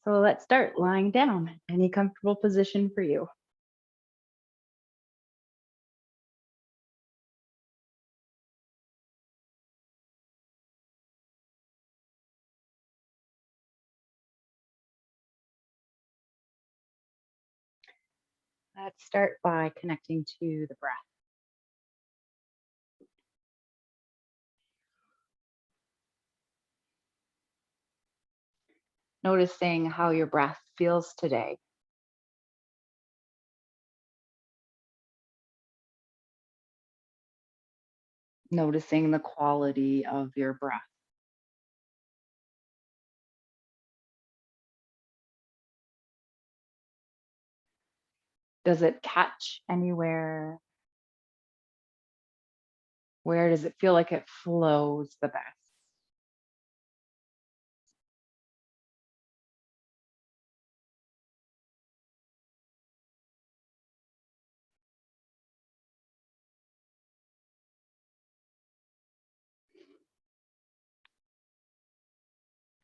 So let's start lying down. Any comfortable position for you. Let's start by connecting to the breath. Noticing how your breath feels today. Noticing the quality of your breath. Does it catch anywhere? Where does it feel like it flows the best?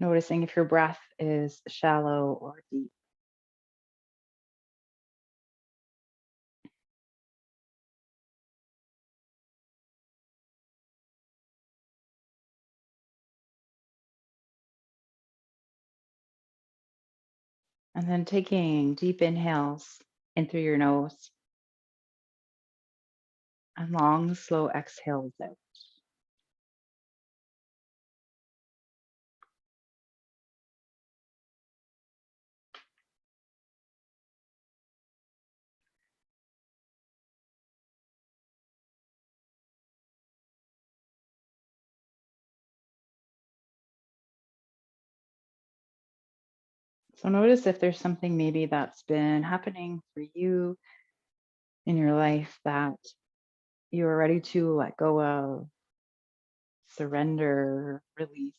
Noticing if your breath is shallow or deep. And then taking deep inhales in through your nose and long, slow exhales out. So notice if there's something maybe that's been happening for you in your life that you are ready to let go of, surrender, release.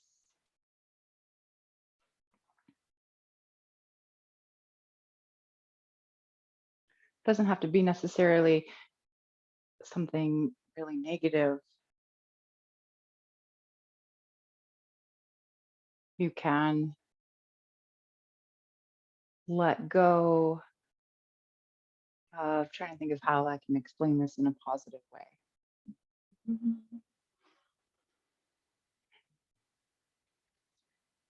Doesn't have to be necessarily something really negative. You can let go of, trying to think of how I can explain this in a positive way.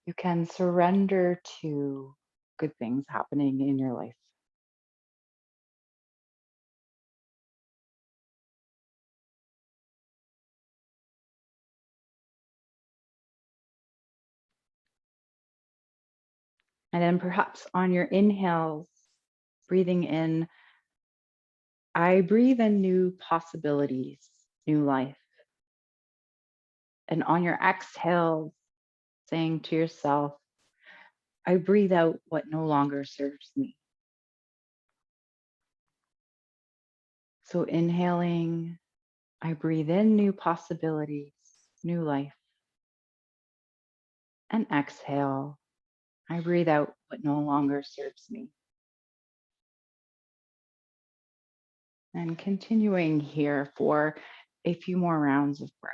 You can surrender to good things happening in your life. And then perhaps on your inhales, breathing in, I breathe in new possibilities, new life. And on your exhales, saying to yourself, I breathe out what no longer serves me. So inhaling, I breathe in new possibilities, new life. And exhale, I breathe out what no longer serves me. And continuing here for a few more rounds of breath.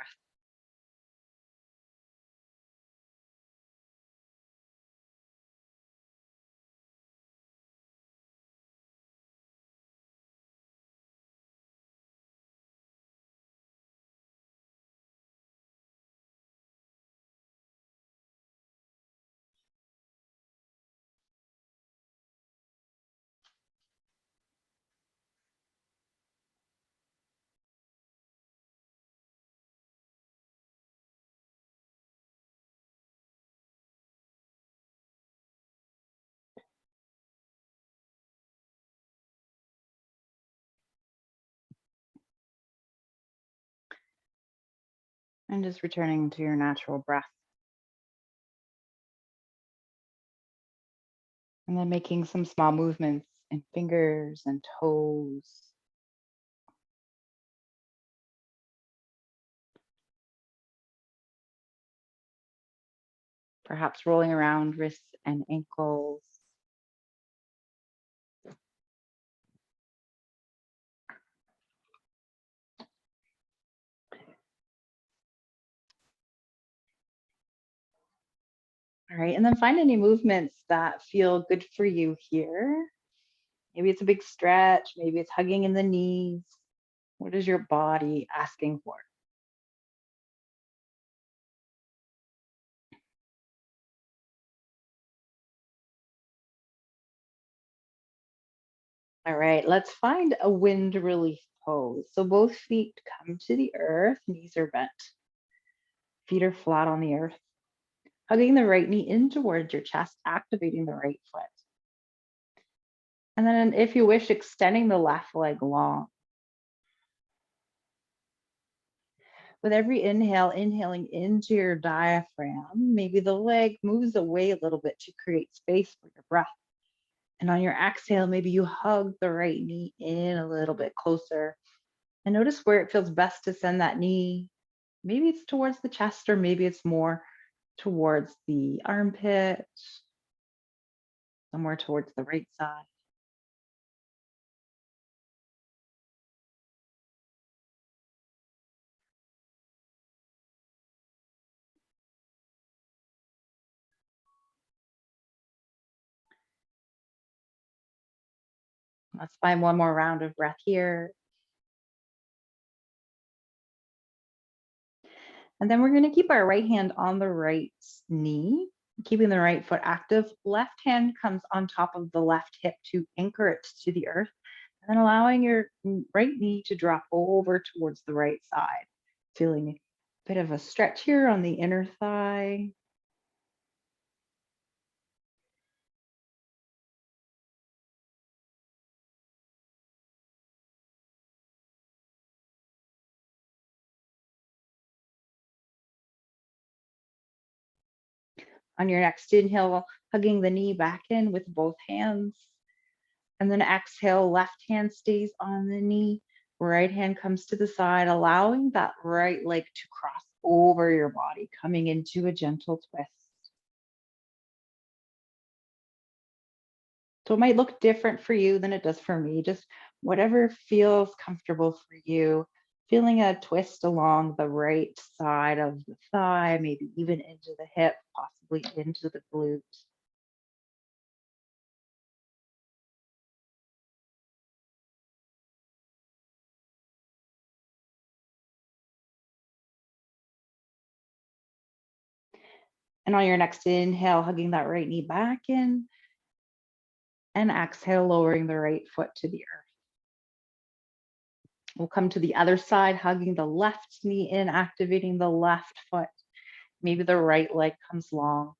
And just returning to your natural breath. And then making some small movements in fingers and toes. Perhaps rolling around wrists and ankles. All right, and then find any movements that feel good for you here. Maybe it's a big stretch, maybe it's hugging in the knees. What is your body asking for? All right, let's find a wind relief pose. So both feet come to the earth, knees are bent, feet are flat on the earth. Hugging the right knee in towards your chest, activating the right foot. And then if you wish, extending the left leg long. With every inhale, inhaling into your diaphragm, maybe the leg moves away a little bit to create space for your breath. And on your exhale, maybe you hug the right knee in a little bit closer. And notice where it feels best to send that knee. Maybe it's towards the chest, or maybe it's more towards the armpit, somewhere towards the right side. Let's find one more round of breath here. And then we're going to keep our right hand on the right knee, keeping the right foot active. Left hand comes on top of the left hip to anchor it to the earth, and then allowing your right knee to drop over towards the right side. Feeling a bit of a stretch here on the inner thigh. On your next inhale, hugging the knee back in with both hands. And then exhale, left hand stays on the knee, right hand comes to the side, allowing that right leg to cross over your body, coming into a gentle twist. So it might look different for you than it does for me, just whatever feels comfortable for you. Feeling a twist along the right side of the thigh, maybe even into the hip, possibly into the glute. And on your next inhale, hugging that right knee back in, and exhale, lowering the right foot to the earth. We'll come to the other side, hugging the left knee in, activating the left foot. Maybe the right leg comes long.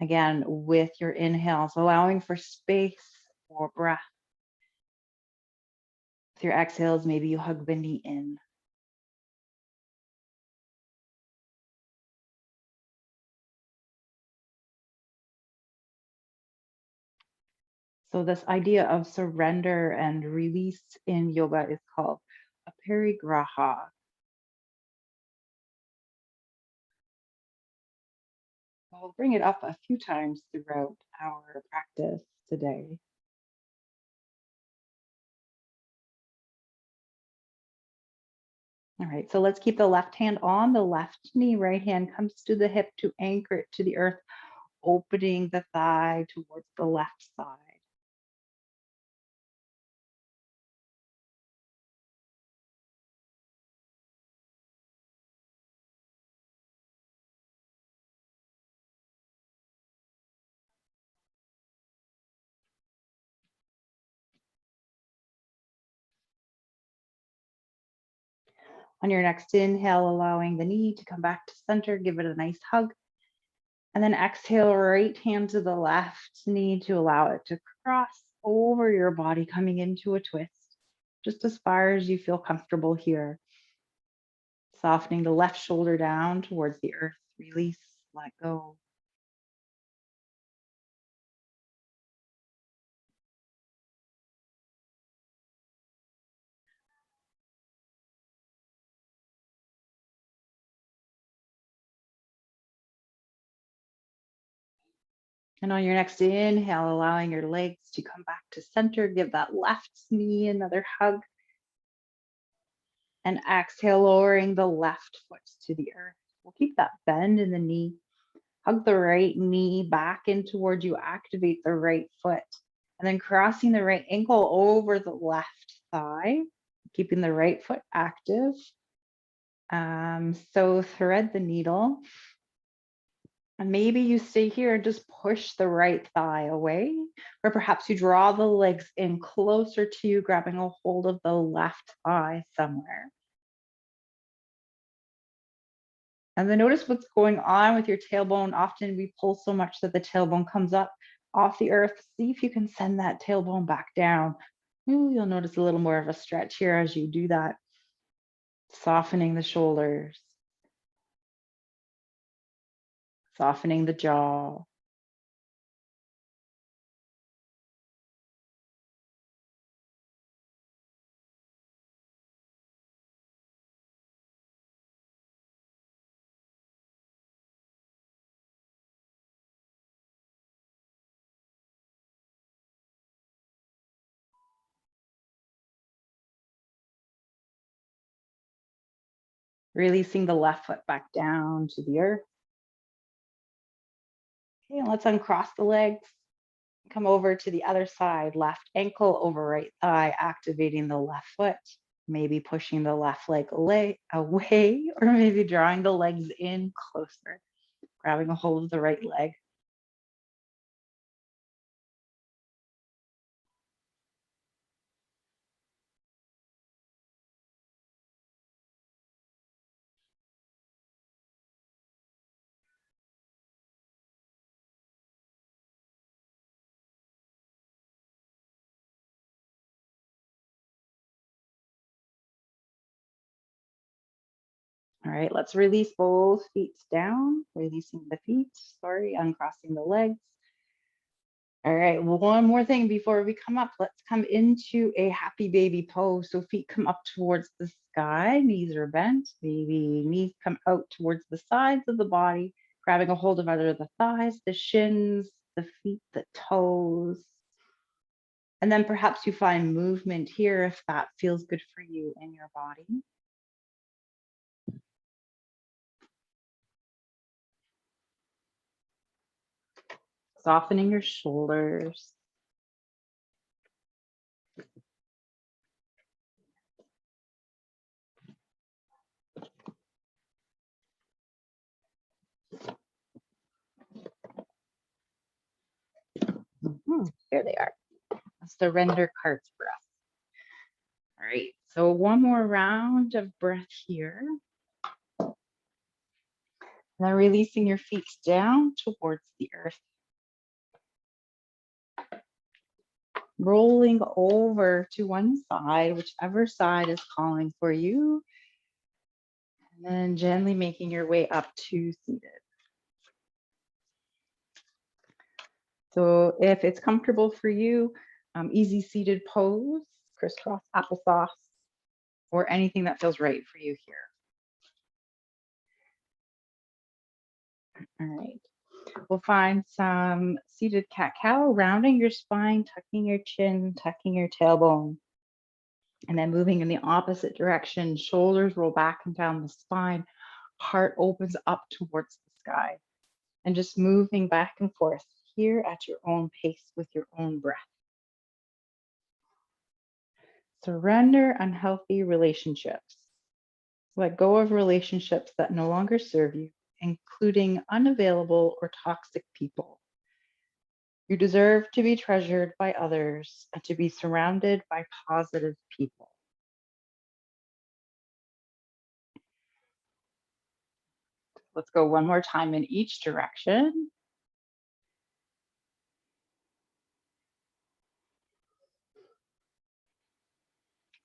Again, with your inhales, allowing for space or breath. With your exhales, maybe you hug the knee in. So this idea of surrender and release in yoga is called a parigraha. I'll bring it up a few times throughout our practice today. All right, so let's keep the left hand on the left knee, right hand comes to the hip to anchor it to the earth, opening the thigh towards the left side. On your next inhale, allowing the knee to come back to center, give it a nice hug. And then exhale, right hand to the left knee to allow it to cross over your body, coming into a twist, just as far as you feel comfortable here. Softening the left shoulder down towards the earth, release, let go. And on your next inhale, allowing your legs to come back to center, give that left knee another hug. And exhale, lowering the left foot to the earth. We'll keep that bend in the knee. Hug the right knee back in towards you, activate the right foot. And then crossing the right ankle over the left thigh, keeping the right foot active. So thread the needle. And maybe you stay here and just push the right thigh away, or perhaps you draw the legs in closer to you, grabbing a hold of the left thigh somewhere. And then notice what's going on with your tailbone. Often we pull so much that the tailbone comes up off the earth. See if you can send that tailbone back down. Ooh, you'll notice a little more of a stretch here as you do that. Softening the shoulders, softening the jaw. Releasing the left foot back down to the earth. Okay, and let's uncross the legs. Come over to the other side, left ankle over right thigh, activating the left foot. Maybe pushing the left leg away, or maybe drawing the legs in closer, grabbing a hold of the right leg. All right, let's release both feet down, releasing the feet, uncrossing the legs. All right, one more thing before we come up. Let's come into a happy baby pose. So feet come up towards the sky, knees are bent, maybe knees come out towards the sides of the body, grabbing a hold of either the thighs, the shins, the feet, the toes. And then perhaps you find movement here if that feels good for you in your body. Softening your shoulders. There they are. Surrender cart's breath. All right, so one more round of breath here. And then releasing your feet down towards the earth. Rolling over to one side, whichever side is calling for you. And then gently making your way up to seated. So if it's comfortable for you, easy seated pose, crisscross applesauce, or anything that feels right for you here. All right. We'll find some seated cat-cow, rounding your spine, tucking your chin, tucking your tailbone. And then moving in the opposite direction, shoulders roll back and down the spine, heart opens up towards the sky. And just moving back and forth here at your own pace with your own breath. Surrender unhealthy relationships. Let go of relationships that no longer serve you, including unavailable or toxic people. You deserve to be treasured by others and to be surrounded by positive people. Let's go one more time in each direction.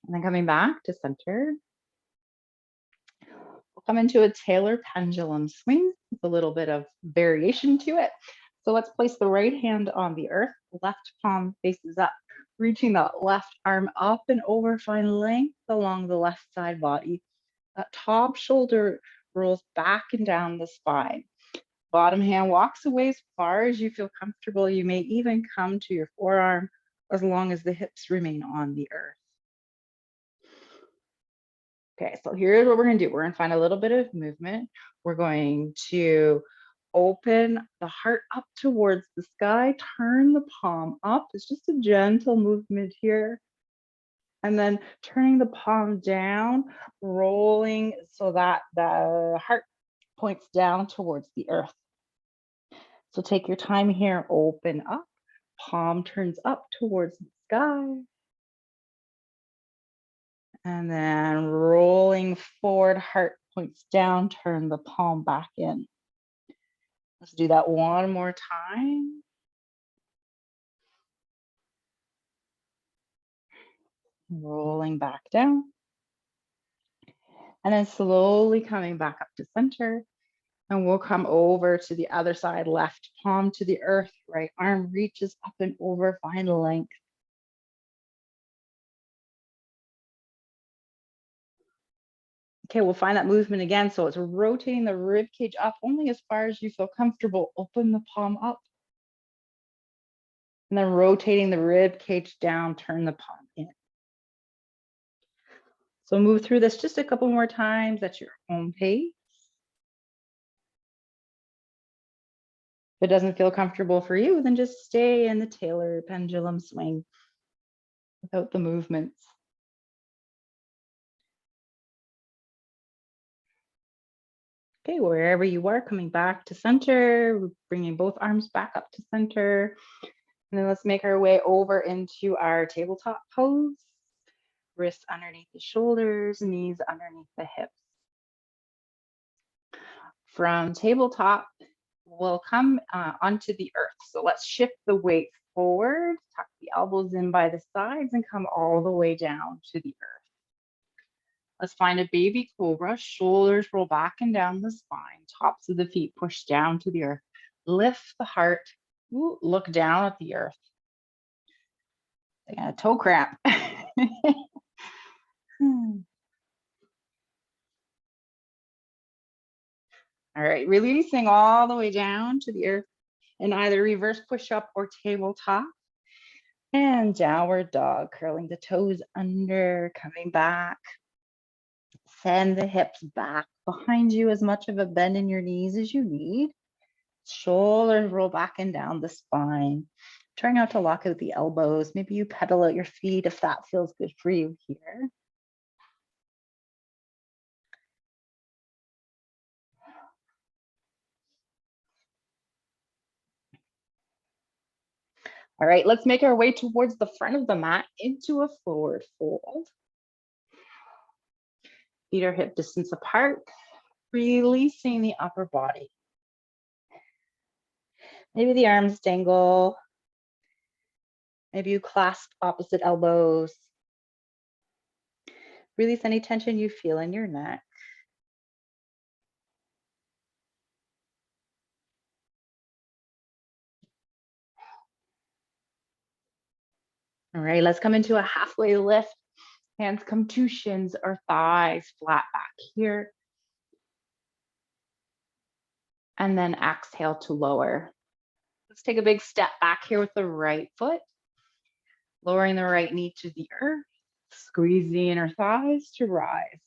And then coming back to center. We'll come into a tailor pendulum swing with a little bit of variation to it. So let's place the right hand on the earth, left palm faces up, reaching the left arm up and over, find length along the left side body. That top shoulder rolls back and down the spine. Bottom hand walks away as far as you feel comfortable. You may even come to your forearm as long as the hips remain on the earth. Okay, so here's what we're gonna do. We're gonna find a little bit of movement. We're going to open the heart up towards the sky, turn the palm up. It's just a gentle movement here. And then turning the palm down, rolling so that the heart points down towards the earth. So take your time here, open up, palm turns up towards the sky. And then rolling forward, heart points down, turn the palm back in. Let's do that one more time. Rolling back down. And then slowly coming back up to center. And we'll come over to the other side, left palm to the earth, right arm reaches up and over, find length. Okay, we'll find that movement again. So it's rotating the rib cage up only as far as you feel comfortable. Open the palm up. And then rotating the rib cage down, turn the palm in. So move through this just a couple more times at your own pace. If it doesn't feel comfortable for you, then just stay in the tailor pendulum swing without the movements. Okay, wherever you are, coming back to center, bringing both arms back up to center. And then let's make our way over into our tabletop pose. Wrists underneath the shoulders, knees underneath the hips. From tabletop, we'll come onto the earth. So let's shift the weight forward, tuck the elbows in by the sides and come all the way down to the earth. Let's find a baby cobra, shoulders roll back and down the spine, tops of the feet push down to the earth. Lift the heart, ooh, look down at the earth. I got a toe cramp. All right, releasing all the way down to the earth in either reverse push-up or tabletop. And downward dog, curling the toes under, coming back. Send the hips back behind you, as much of a bend in your knees as you need. Shoulders roll back and down the spine. Try not to lock out the elbows. Maybe you pedal out your feet if that feels good for you here. All right, let's make our way towards the front of the mat into a forward fold. Feet are hip distance apart, releasing the upper body. Maybe the arms dangle. Maybe you clasp opposite elbows. Release any tension you feel in your neck. All right, let's come into a halfway lift. Hands come to shins or thighs, flat back here. And then exhale to lower. Let's take a big step back here with the right foot. Lowering the right knee to the earth. Squeeze the inner thighs to rise.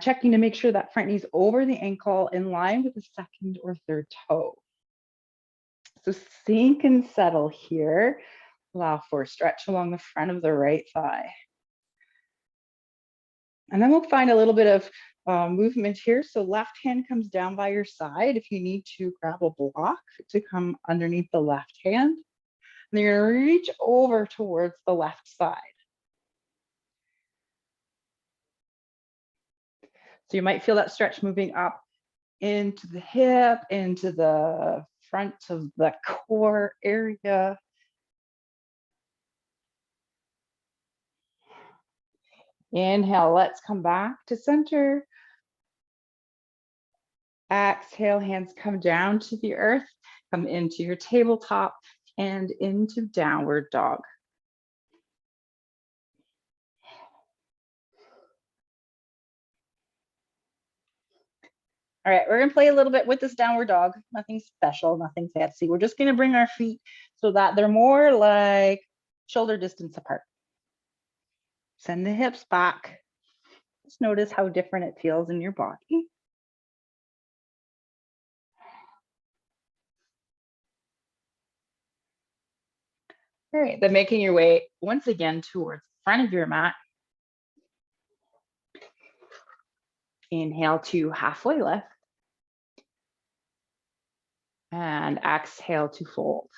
Checking to make sure that front knee's over the ankle in line with the second or third toe. So sink and settle here. Allow for a stretch along the front of the right thigh. And then we'll find a little bit of movement here. So left hand comes down by your side if you need to grab a block to come underneath the left hand. And then you're gonna reach over towards the left side. So you might feel that stretch moving up into the hip, into the front of the core area. Inhale, let's come back to center. Exhale, hands come down to the earth, come into your tabletop and into downward dog. All right, we're gonna play a little bit with this downward dog. Nothing special, nothing fancy. We're just gonna bring our feet so that they're more like shoulder distance apart. Send the hips back. Just notice how different it feels in your body. All right, then making your way once again towards the front of your mat. Inhale to halfway lift. And exhale to fold.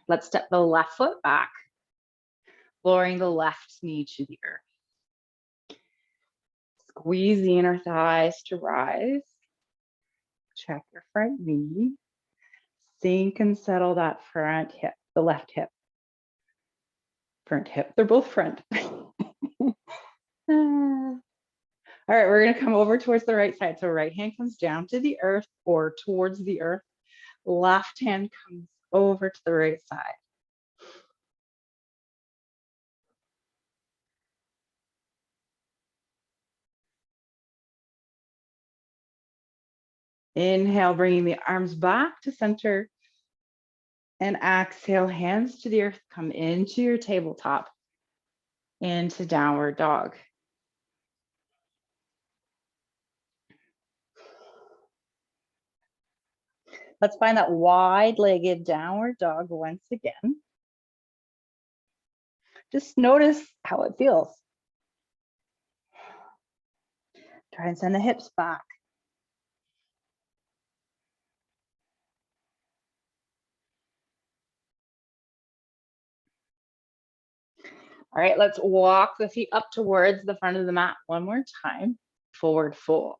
Let's step the left foot back, lowering the left knee to the earth. Squeeze the inner thighs to rise. Check your front knee. Sink and settle that front hip, the left hip. Front hip, they're both front. All right, we're gonna come over towards the right side. So right hand comes down to the earth or towards the earth. Left hand comes over to the right side. Inhale, bringing the arms back to center. And exhale, hands to the earth, come into your tabletop, into downward dog. Let's find that wide-legged downward dog once again. Just notice how it feels. Try and send the hips back. All right, let's walk the feet up towards the front of the mat one more time. Forward fold.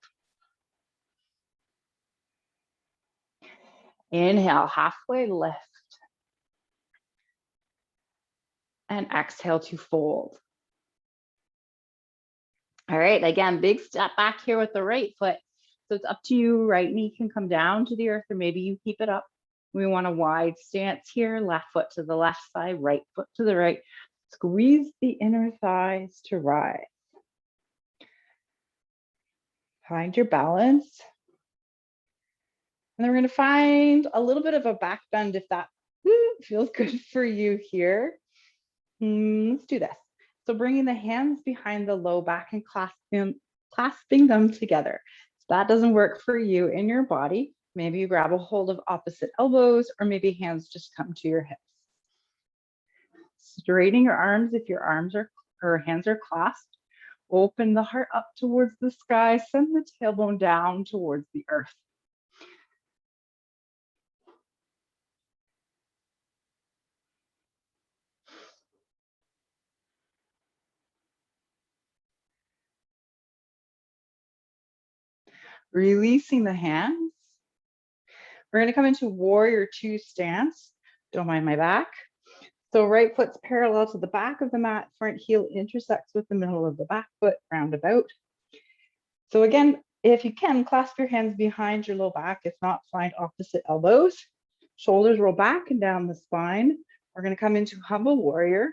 Inhale, halfway lift. And exhale to fold. All right, again, big step back here with the right foot. So it's up to you. Right knee can come down to the earth, or maybe you keep it up. We want a wide stance here. Left foot to the left side, right foot to the right. Squeeze the inner thighs to rise. Find your balance. And then we're going to find a little bit of a back bend if that feels good for you here. Let's do this. So bringing the hands behind the low back and clasping them together. If that doesn't work for you in your body, maybe you grab a hold of opposite elbows, or maybe hands just come to your hips. Straighten your arms if your arms are or hands are clasped. Open the heart up towards the sky. Send the tailbone down towards the earth. Releasing the hands. We're going to come into warrior two stance. Don't mind my back. So right foot's parallel to the back of the mat, front heel intersects with the middle of the back foot, roundabout. So again, if you can, clasp your hands behind your low back. If not, find opposite elbows. Shoulders roll back and down the spine. We're going to come into humble warrior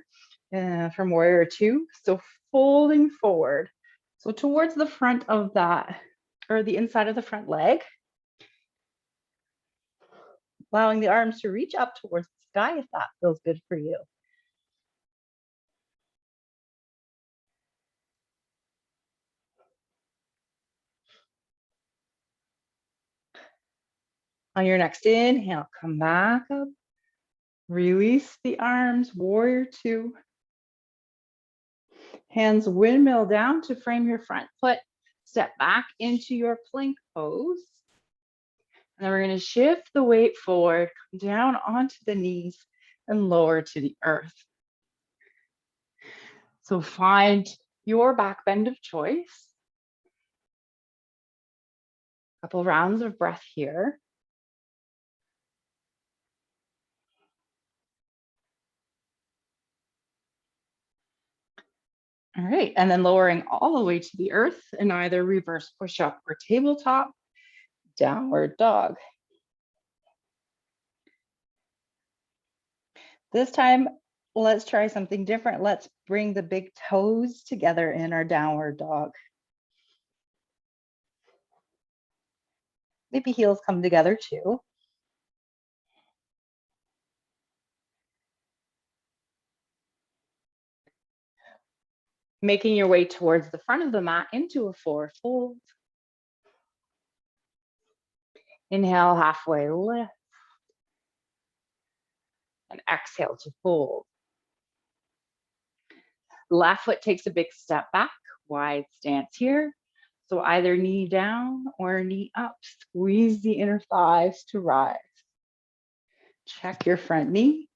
from warrior two. So folding forward. So towards the front of that, or the inside of the front leg. Allowing the arms to reach up towards the sky if that feels good for you. On your next inhale, come back up. Release the arms, warrior two. Hands windmill down to frame your front foot. Step back into your plank pose. And then we're going to shift the weight forward, come down onto the knees and lower to the earth. So find your back bend of choice. A couple rounds of breath here. All right, and then lowering all the way to the earth in either reverse push-up or tabletop, downward dog. This time, let's try something different. Let's bring the big toes together in our downward dog. Maybe heels come together too. Making your way towards the front of the mat into a forward fold. Inhale, halfway lift. And exhale to fold. Left foot takes a big step back, wide stance here. So either knee down or knee up. Squeeze the inner thighs to rise. Check your front knee.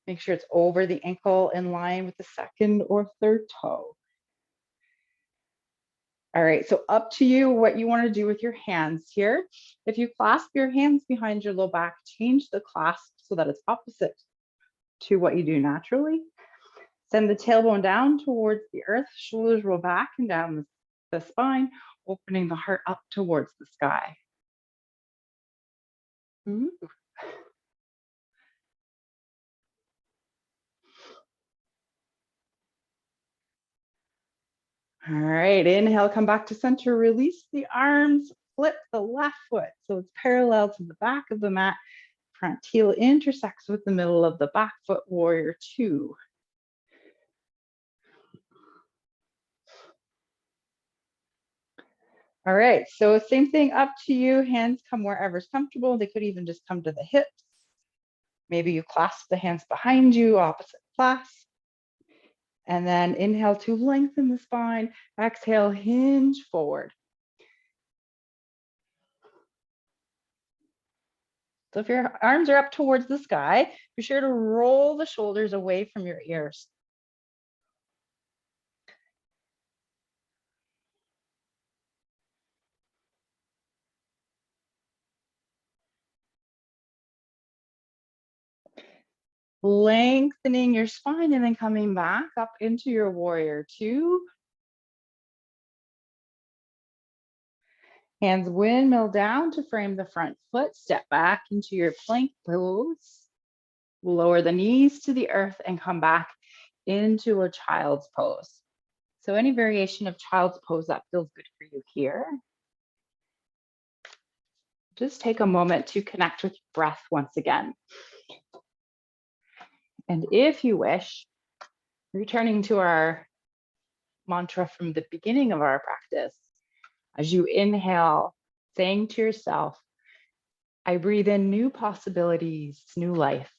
Make sure it's over the ankle in line with the second or third toe. All right, so up to you what you want to do with your hands here. If you clasp your hands behind your low back, change the clasp so that it's opposite to what you do naturally. Send the tailbone down towards the earth, shoulders roll back and down the spine, opening the heart up towards the sky. Ooh. All right, inhale, come back to center, release the arms, flip the left foot so it's parallel to the back of the mat. Front heel intersects with the middle of the back foot, warrior two. All right, so same thing, up to you. Hands come wherever's comfortable. They could even just come to the hips. Maybe you clasp the hands behind you, opposite clasp. And then inhale to lengthen the spine. Exhale, hinge forward. So if your arms are up towards the sky, be sure to roll the shoulders away from your ears. Lengthening your spine and then coming back up into your warrior two. Hands windmill down to frame the front foot. Step back into your plank pose. Lower the knees to the earth and come back into a child's pose. So any variation of child's pose that feels good for you here. Just take a moment to connect with your breath once again. And if you wish, returning to our mantra from the beginning of our practice, as you inhale, saying to yourself, I breathe in new possibilities, new life.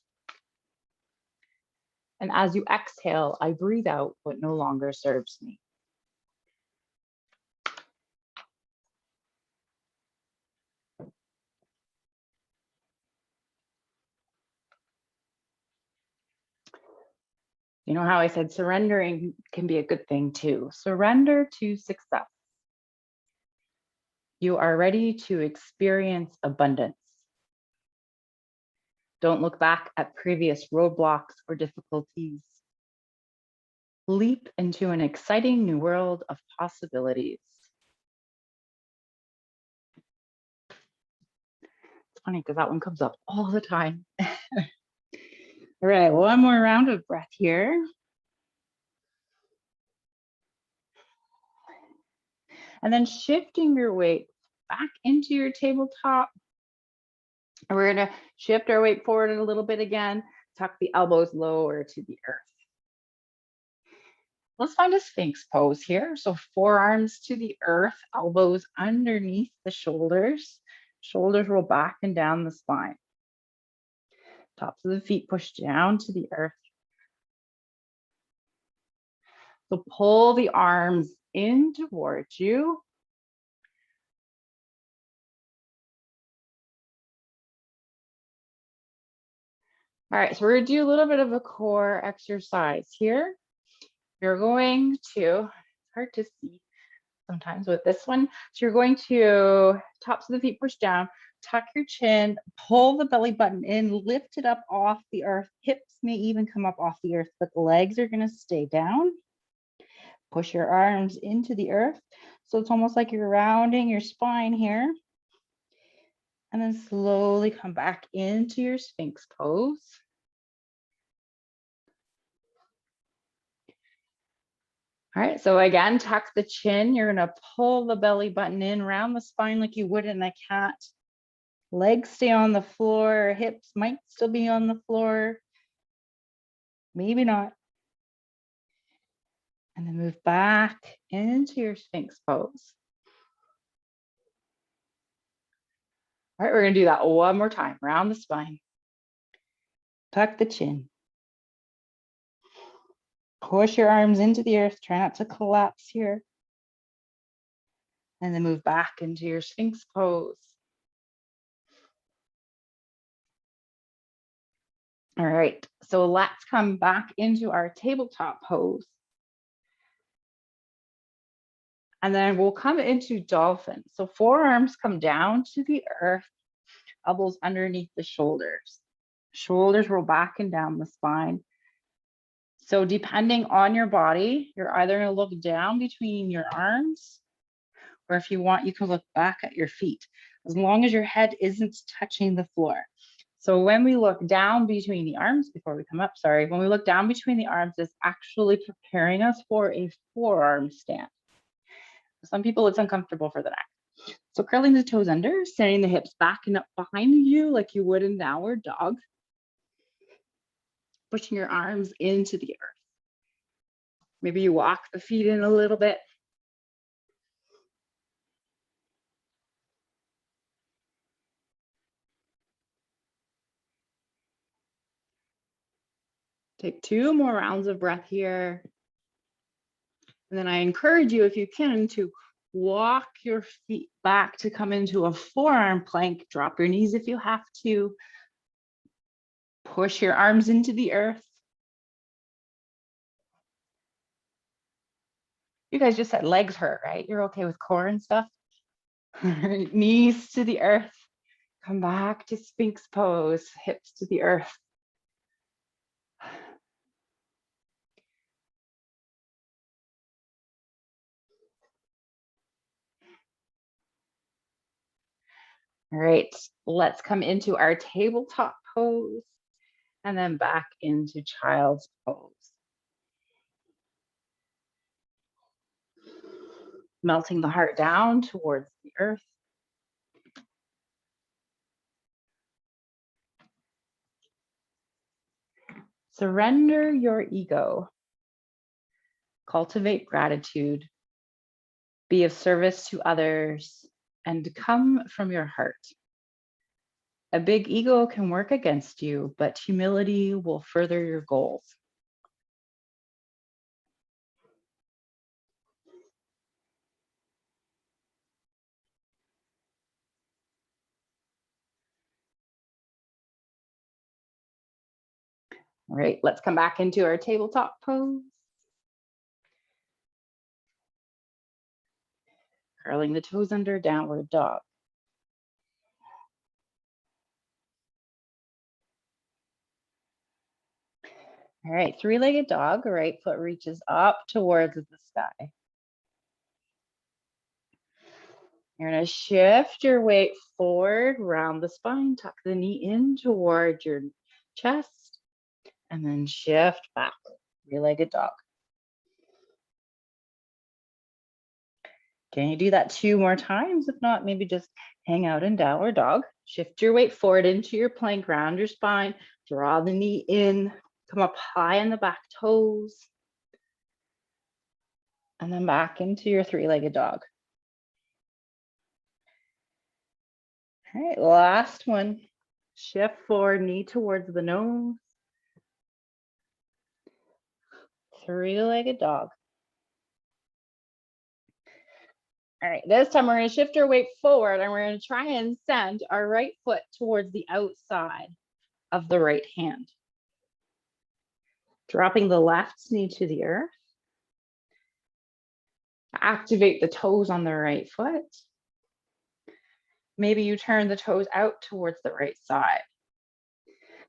And as you exhale, I breathe out what no longer serves me. You know how I said surrendering can be a good thing too. Surrender to success. You are ready to experience abundance. Don't look back at previous roadblocks or difficulties. Leap into an exciting new world of possibilities. It's funny because that one comes up all the time. All right, one more round of breath here. And then shifting your weight back into your tabletop. And we're going to shift our weight forward a little bit again. Tuck the elbows lower to the earth. Let's find a Sphinx pose here. So forearms to the earth, elbows underneath the shoulders. Shoulders roll back and down the spine. Tops of the feet push down to the earth. So pull the arms in towards you. All right, so we're gonna do a little bit of a core exercise here. You're going to, it's hard to see sometimes with this one. So you're going to, tops of the feet push down, tuck your chin, pull the belly button in, lift it up off the earth. Hips may even come up off the earth, but the legs are gonna stay down. Push your arms into the earth. So it's almost like you're rounding your spine here. And then slowly come back into your Sphinx pose. All right, so again, tuck the chin. You're gonna pull the belly button in, round the spine like you would in a cat. Legs stay on the floor, hips might still be on the floor. Maybe not. And then move back into your Sphinx pose. All right, we're going to do that one more time. Round the spine. Tuck the chin. Push your arms into the earth. Try not to collapse here. And then move back into your Sphinx pose. All right, so let's come back into our tabletop pose. And then we'll come into Dolphin. So forearms come down to the earth, elbows underneath the shoulders. Shoulders roll back and down the spine. So depending on your body, you're either going to look down between your arms, or if you want, you can look back at your feet, as long as your head isn't touching the floor. So when we look down between the arms, before we come up, sorry, when we look down between the arms, it's actually preparing us for a forearm stand. Some people, it's uncomfortable for the neck. So curling the toes under, sending the hips back and up behind you like you would in downward dog. Pushing your arms into the earth. Maybe you walk the feet in a little bit. Take 2 more rounds of breath here. And then I encourage you, if you can, to walk your feet back to come into a forearm plank. Drop your knees if you have to. Push your arms into the earth. You guys just said legs hurt, right? You're okay with core and stuff? Knees to the earth. Come back to Sphinx pose, hips to the earth. All right, let's come into our tabletop pose and then back into child's pose. Melting the heart down towards the earth. Surrender your ego. Cultivate gratitude. Be of service to others and come from your heart. A big ego can work against you, but humility will further your goals. All right, let's come back into our tabletop pose. Curling the toes under, downward dog. All right, 3-legged dog, right foot reaches up towards the sky. You're gonna shift your weight forward, round the spine, tuck the knee in toward your chest, and then shift back, 3-legged dog. Can you do that 2 more times? If not, maybe just hang out in downward dog. Shift your weight forward into your plank, round your spine, draw the knee in, come up high on the back toes, and then back into your 3-legged dog. All right, last one. Shift forward, knee towards the nose. 3-legged dog. All right, this time we're going to shift our weight forward and we're going to try and send our right foot towards the outside of the right hand. Dropping the left knee to the earth. Activate the toes on the right foot. Maybe you turn the toes out towards the right side.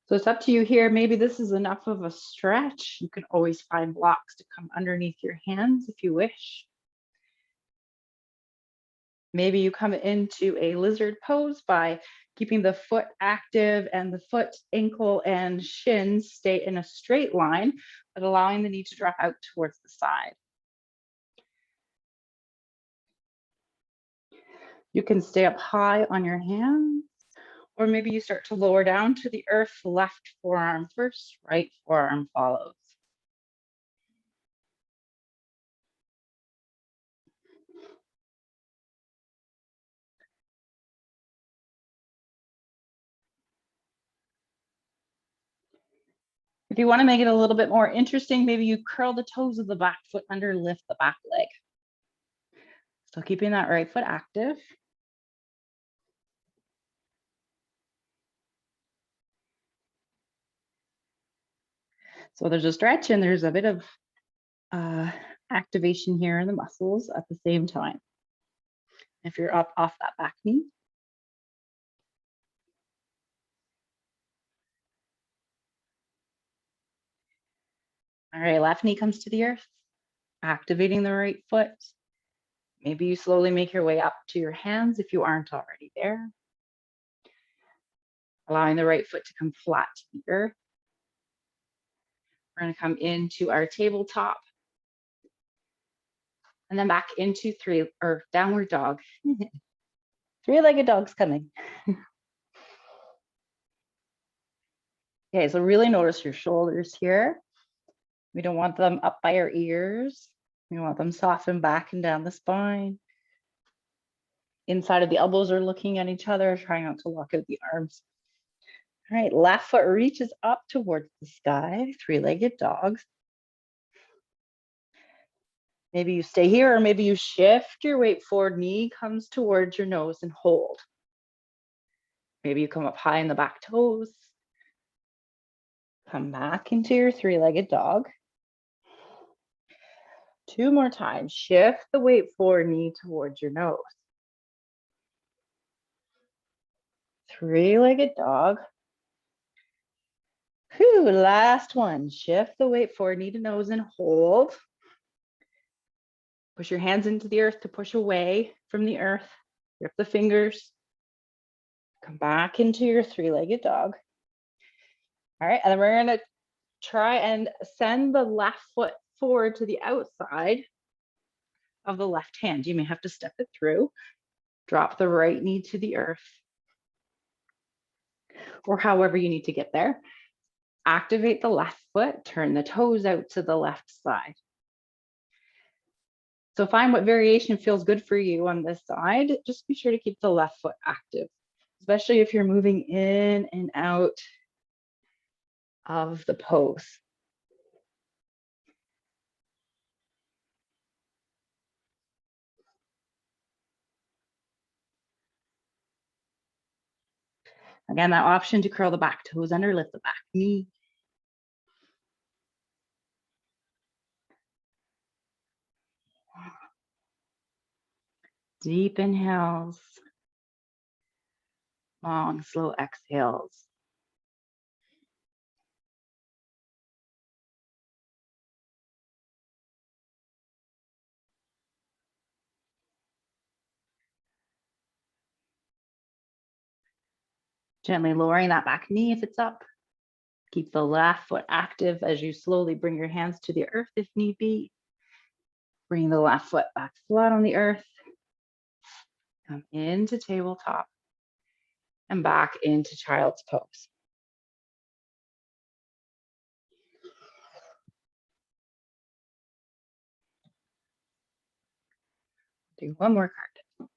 So it's up to you here. Maybe this is enough of a stretch. You can always find blocks to come underneath your hands if you wish. Maybe you come into a lizard pose by keeping the foot active and the foot, ankle, and shin stay in a straight line, but allowing the knee to drop out towards the side. You can stay up high on your hands, or maybe you start to lower down to the earth, left forearm first, right forearm follows. If you want to make it a little bit more interesting, maybe you curl the toes of the back foot under, lift the back leg. So keeping that right foot active. So there's a stretch and there's a bit of activation here in the muscles at the same time. If you're up off that back knee. All right, left knee comes to the earth, activating the right foot. Maybe you slowly make your way up to your hands if you aren't already there. Allowing the right foot to come flat to the earth. We're going to come into our tabletop. And then back into downward dog. Three-legged dog's coming. Okay, so really notice your shoulders here. We don't want them up by our ears. We want them softened back and down the spine. Inside of the elbows are looking at each other, trying not to lock out the arms. All right, left foot reaches up towards the sky, three-legged dog. Maybe you stay here, or maybe you shift your weight forward, knee comes towards your nose and hold. Maybe you come up high in the back toes. Come back into your three-legged dog. 2 more times. Shift the weight forward, knee towards your nose. Three-legged dog. Whew, last one. Shift the weight forward, knee to nose and hold. Push your hands into the earth to push away from the earth. Grip the fingers. Come back into your three-legged dog. All right, and then we're going to try and send the left foot forward to the outside of the left hand. You may have to step it through. Drop the right knee to the earth, or however you need to get there. Activate the left foot, turn the toes out to the left side. So find what variation feels good for you on this side. Just be sure to keep the left foot active, especially if you're moving in and out of the pose. Again, that option to curl the back toes under, lift the back knee. Deep inhales, long, slow exhales. Gently lowering that back knee if it's up. Keep the left foot active as you slowly bring your hands to the earth if need be. Bring the left foot back flat on the earth. Come into tabletop and back into child's pose. Do one more card.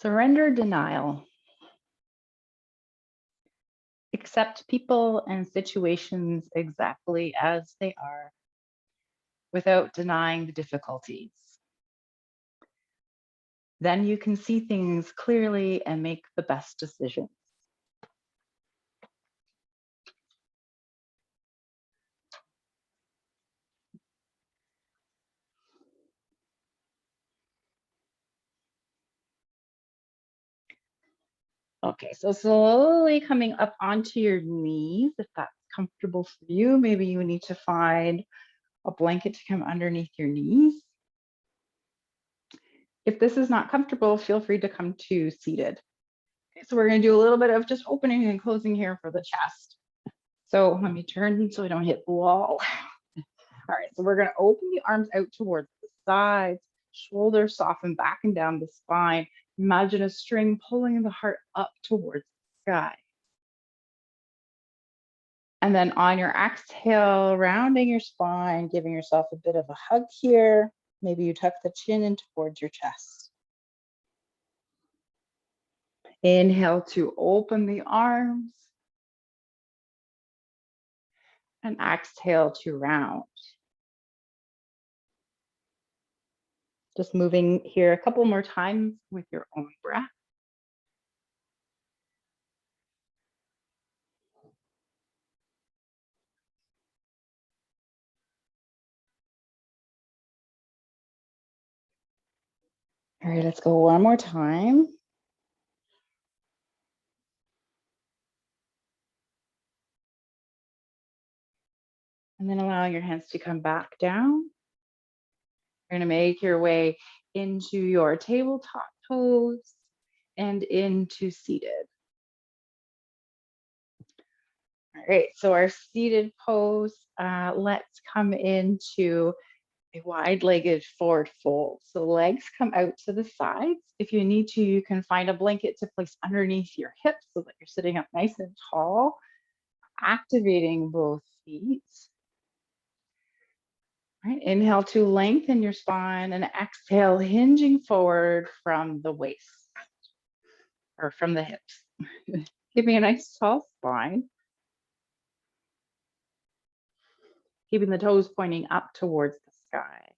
Surrender, denial. Accept people and situations exactly as they are without denying the difficulties. Then you can see things clearly and make the best decisions. Okay, so slowly coming up onto your knees, if that's comfortable for you. Maybe you need to find a blanket to come underneath your knees. If this is not comfortable, feel free to come to seated. Okay, so we're going to do a little bit of just opening and closing here for the chest. So let me turn so I don't hit the wall. All right, so we're going to open the arms out towards the sides, shoulders soften back and down the spine. Imagine a string pulling the heart up towards the sky. And then on your exhale, rounding your spine, giving yourself a bit of a hug here. Maybe you tuck the chin in towards your chest. Inhale to open the arms. And exhale to round. Just moving here a couple more times with your own breath. All right, let's go one more time. And then allowing your hands to come back down. You're going to make your way into your tabletop pose and into seated. All right, so our seated pose, let's come into a wide-legged forward fold. So legs come out to the sides. If you need to, you can find a blanket to place underneath your hips so that you're sitting up nice and tall, activating both feet. All right, inhale to lengthen your spine and exhale, hinging forward from the waist or from the hips. Giving a nice tall spine. Keeping the toes pointing up towards the sky.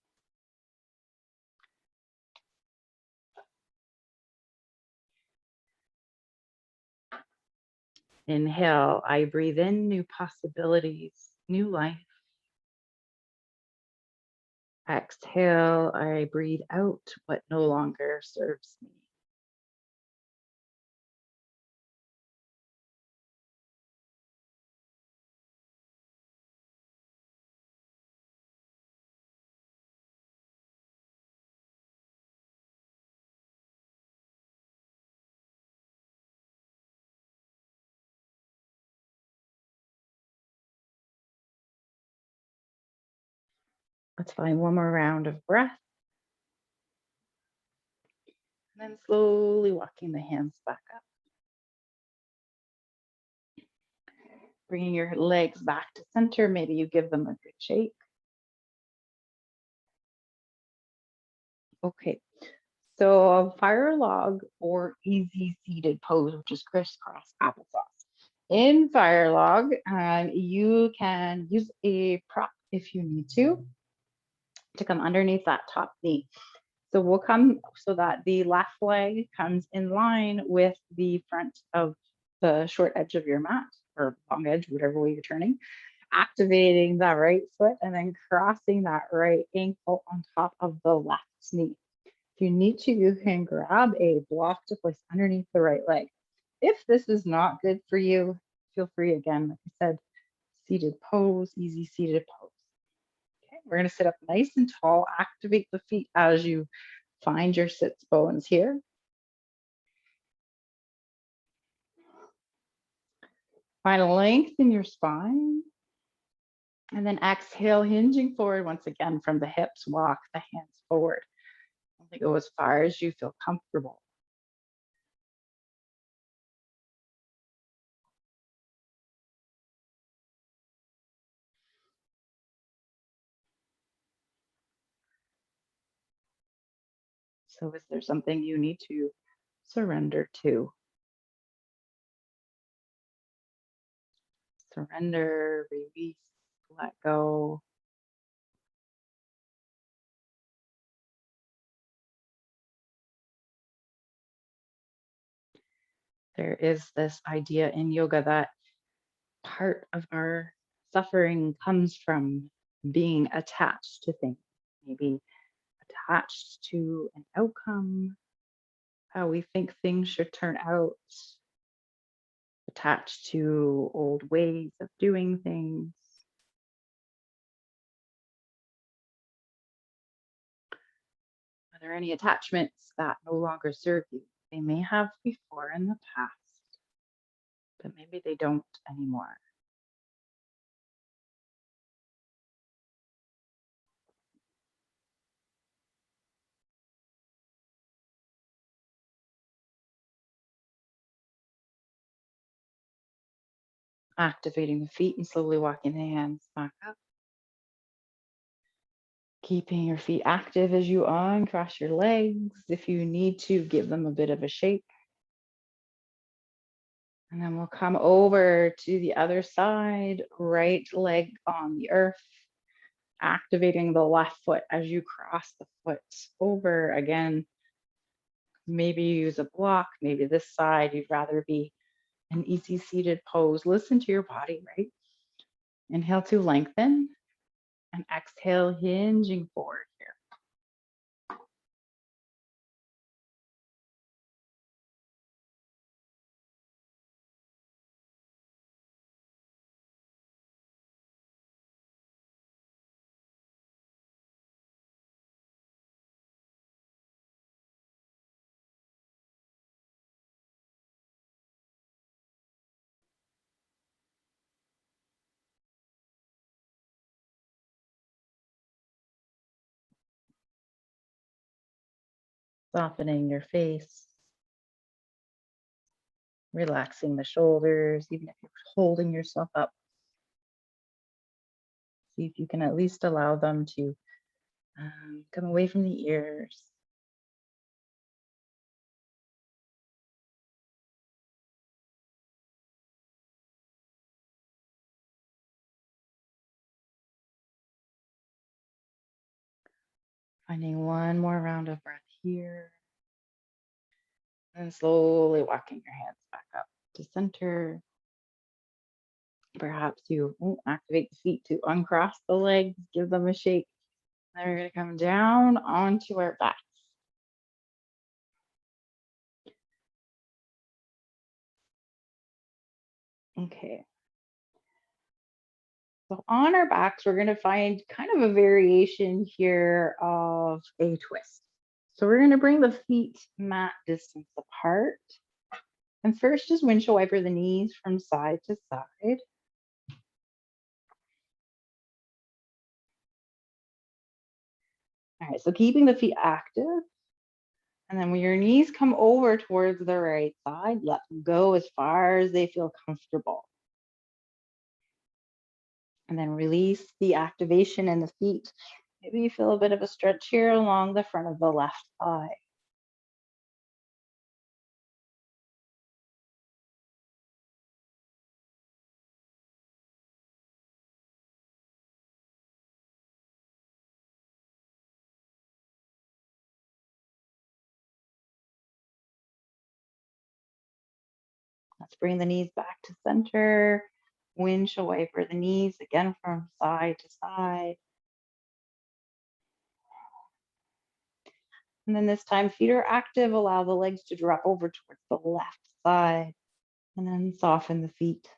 Inhale, I breathe in new possibilities, new life. Exhale, I breathe out what no longer serves me. Let's find one more round of breath. And then slowly walking the hands back up. Bringing your legs back to center. Maybe you give them a good shake. Okay, so a fire log or easy seated pose, which is crisscross applesauce. In fire log, you can use a prop if you need to come underneath that top knee. So we'll come so that the left leg comes in line with the front of the short edge of your mat or long edge, whatever way you're turning, activating that right foot and then crossing that right ankle on top of the left knee. If you need to, you can grab a block to place underneath the right leg. If this is not good for you, feel free again, like I said, seated pose, easy seated pose. Okay, we're going to sit up nice and tall, activate the feet as you find your sits bones here. Find a length in your spine. And then exhale, hinging forward once again from the hips, walk the hands forward. Only go as far as you feel comfortable. So is there something you need to surrender to? Surrender, release, let go. There is this idea in yoga that part of our suffering comes from being attached to things, maybe attached to an outcome, how we think things should turn out, attached to old ways of doing things. Are there any attachments that no longer serve you? They may have before in the past, but maybe they don't anymore. Activating the feet and slowly walking the hands back up. Keeping your feet active as you uncross your legs. If you need to, give them a bit of a shake. And then we'll come over to the other side, right leg on the earth, activating the left foot as you cross the foot over again. Maybe you use a block, maybe this side, you'd rather be an easy seated pose. Listen to your body, right? Inhale to lengthen and exhale, hinging forward here. Softening your face, relaxing the shoulders, even if you're holding yourself up. See if you can at least allow them to come away from the ears. Finding one more round of breath here. And slowly walking your hands back up to center. Perhaps you activate the feet to uncross the legs, give them a shake. Then we're going to come down onto our backs. Okay. So on our backs, we're going to find kind of a variation here of a twist. So we're going to bring the feet mat distance apart. And first, just windshield wiper the knees from side to side. All right, so keeping the feet active. And then when your knees come over towards the right side, let them go as far as they feel comfortable. And then release the activation in the feet. Maybe you feel a bit of a stretch here along the front of the left thigh. Let's bring the knees back to center. Windshield wiper the knees again from side to side. And then this time, feet are active. Allow the legs to drop over towards the left side. And then soften the feet.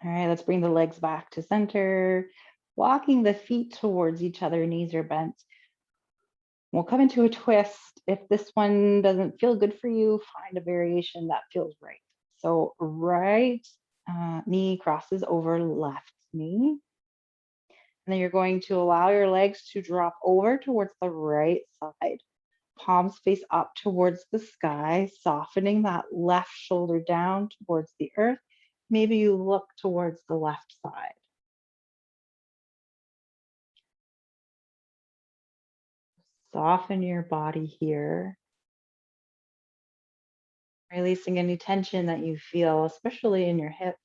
All right, let's bring the legs back to center. Walking the feet towards each other, knees are bent. We'll come into a twist. If this one doesn't feel good for you, find a variation that feels right. So right knee crosses over left knee. And then you're going to allow your legs to drop over towards the right side. Palms face up towards the sky, softening that left shoulder down towards the earth. Maybe you look towards the left side. Soften your body here, releasing any tension that you feel, especially in your hips.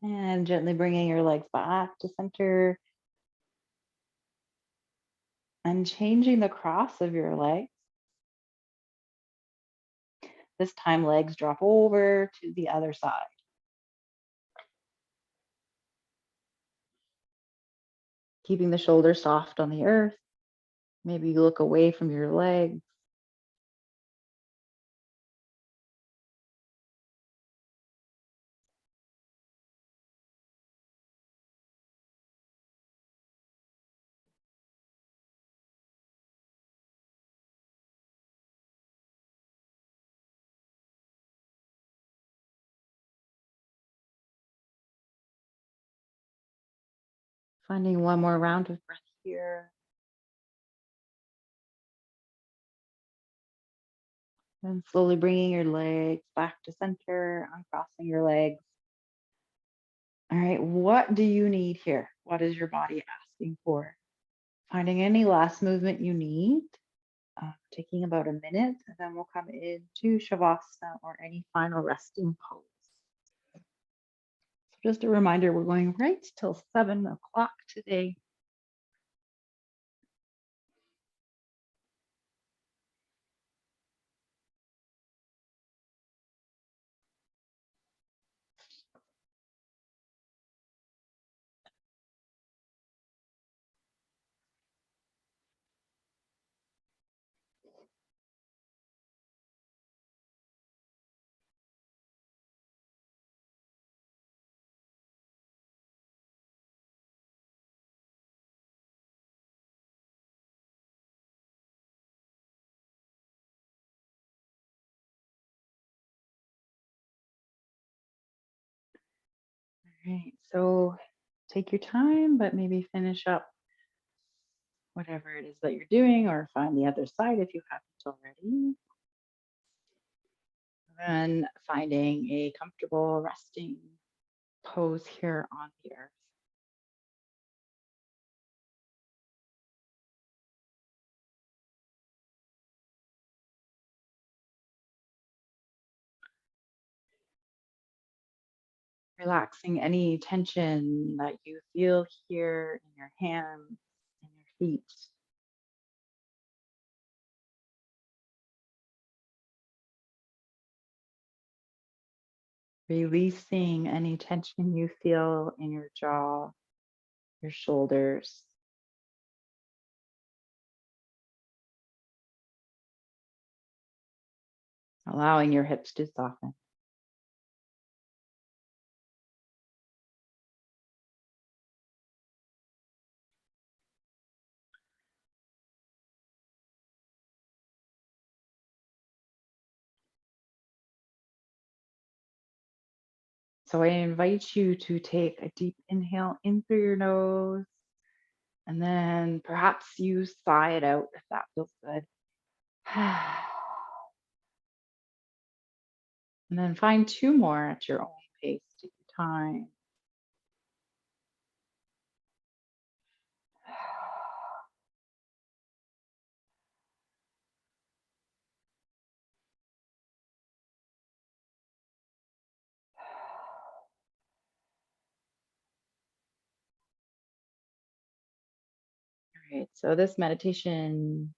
And gently bringing your legs back to center and changing the cross of your legs. This time, legs drop over to the other side. Keeping the shoulders soft on the earth. Maybe you look away from your legs. Finding one more round of breath here. And slowly bringing your legs back to center, uncrossing your legs. All right, what do you need here? What is your body asking for? Finding any last movement you need, taking about a minute, and then we'll come into Shavasana or any final resting pose. So just a reminder, we're going right till 7 o'clock today. All right, so take your time, but maybe finish up whatever it is that you're doing, or find the other side if you haven't already. And finding a comfortable resting pose here on the earth. Relaxing any tension that you feel here in your hands and your feet. Releasing any tension you feel in your jaw, your shoulders. Allowing your hips to soften. So I invite you to take a deep inhale in through your nose, and then perhaps you sigh it out if that feels good. And then find two more at your own pace. Take your time. All right, so this meditation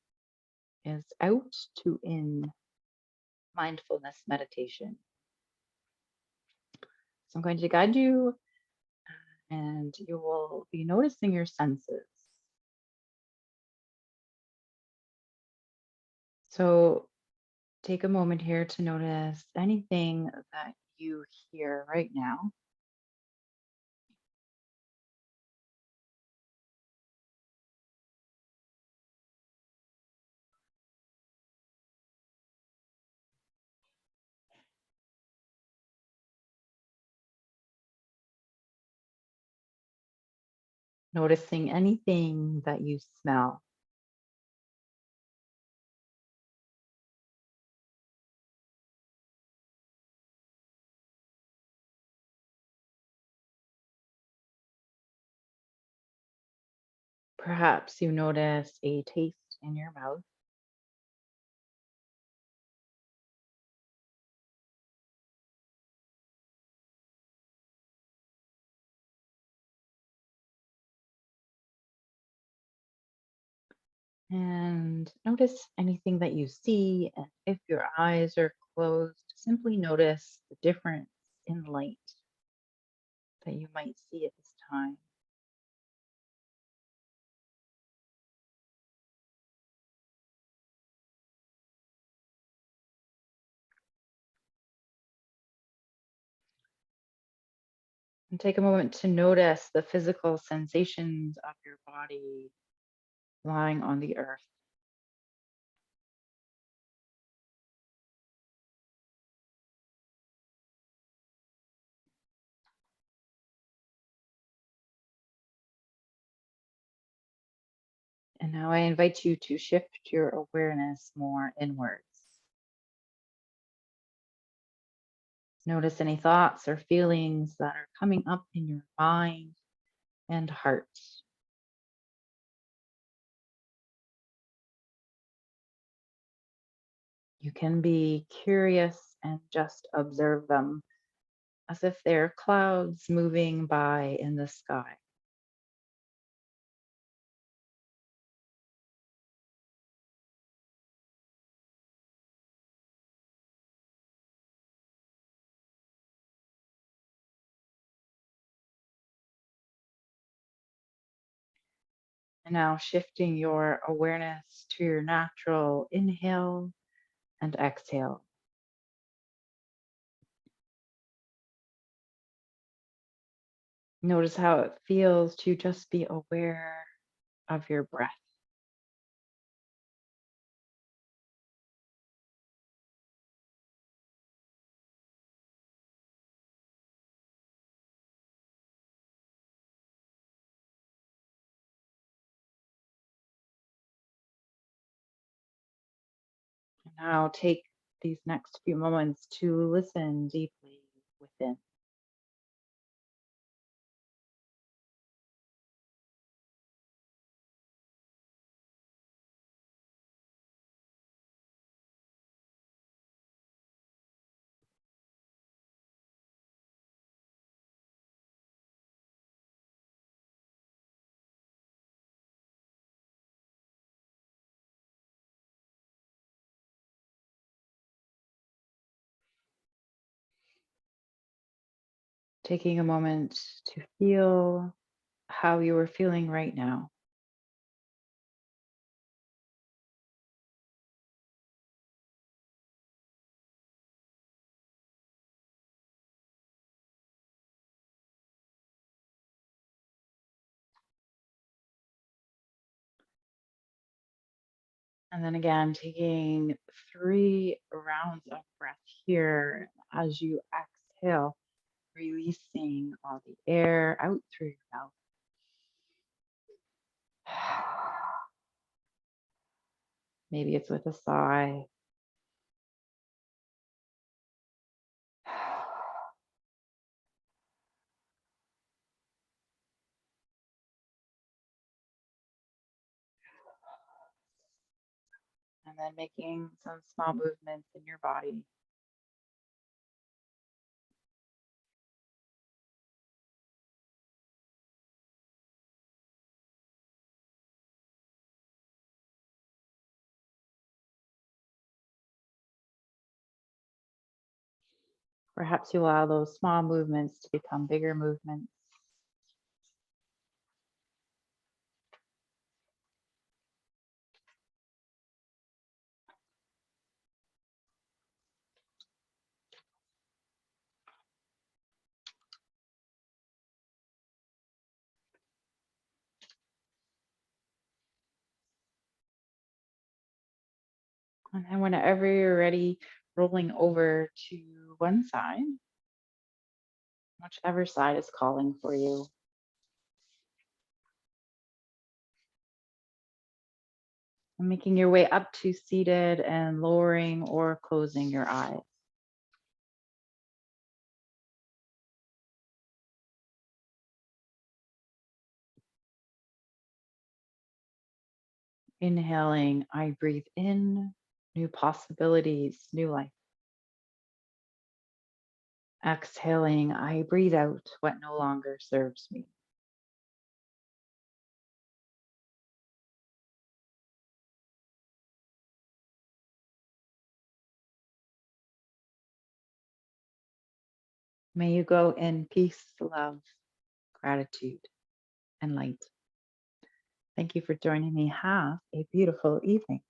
is out to in mindfulness meditation. So I'm going to guide you, and you will be noticing your senses. So take a moment here to notice anything that you hear right now. Noticing anything that you smell. Perhaps you notice a taste in your mouth. And notice anything that you see. And if your eyes are closed, simply notice the difference in light that you might see at this time. And take a moment to notice the physical sensations of your body lying on the earth. And now I invite you to shift your awareness more inwards. Notice any thoughts or feelings that are coming up in your mind and heart. You can be curious and just observe them as if they're clouds moving by in the sky. And now shifting your awareness to your natural inhale and exhale. Notice how it feels to just be aware of your breath. Now take these next few moments to listen deeply within. Taking a moment to feel how you are feeling right now. And then again, taking 3 rounds of breath here as you exhale, releasing all the air out through your mouth. Maybe it's with a sigh. And then making some small movements in your body. Perhaps you allow those small movements to become bigger movements. And then whenever you're ready, rolling over to one side, whichever side is calling for you. And making your way up to seated and lowering or closing your eyes. Inhaling, I breathe in new possibilities, new life. Exhaling, I breathe out what no longer serves me. May you go in peace, love, gratitude, and light. Thank you for joining me. Have a beautiful evening.